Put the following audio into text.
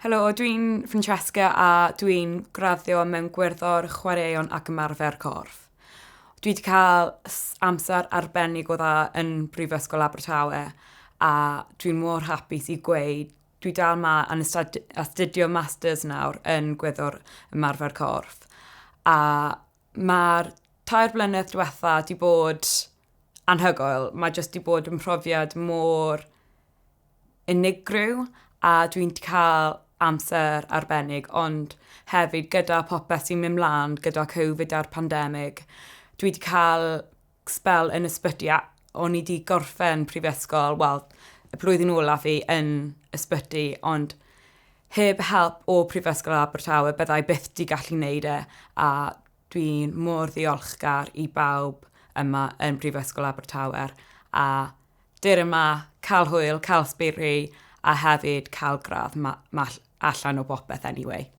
Helo, dwi'n Francesca a dwi'n graddio mewn Gwyddor Chwaraeon ac Ymarfer Corff. Dwi wedi cael amser arbennig o dda yn Brifysgol Abertawe a dwi'n mor hapus i gweud dwi dal ma yn astudio masters nawr yn Gwyddor Ymarfer Corff. A mae'r 2 blynedd diwetha wedi bod anhygoel. Mae jyst wedi bod yn profiad mor unigryw a dwi'n cael amser arbennig, ond hefyd gyda popeth sy'n mynd mlaen gyda Covid a'r pandemig, dwi wedi cael spel yn ysbyty a o'n i wedi gorffen prifysgol, wel, y blwyddyn olaf fi yn ysbyty, ond heb help o Prifysgol Abertawe byddai byth wedi gallu wneud a dwi'n mor ddiolchgar i bawb yma yn Prifysgol Abertawe a dyr yma cael hwyl, cael sbiri a hefyd cael gradd allan o bopeth anyway.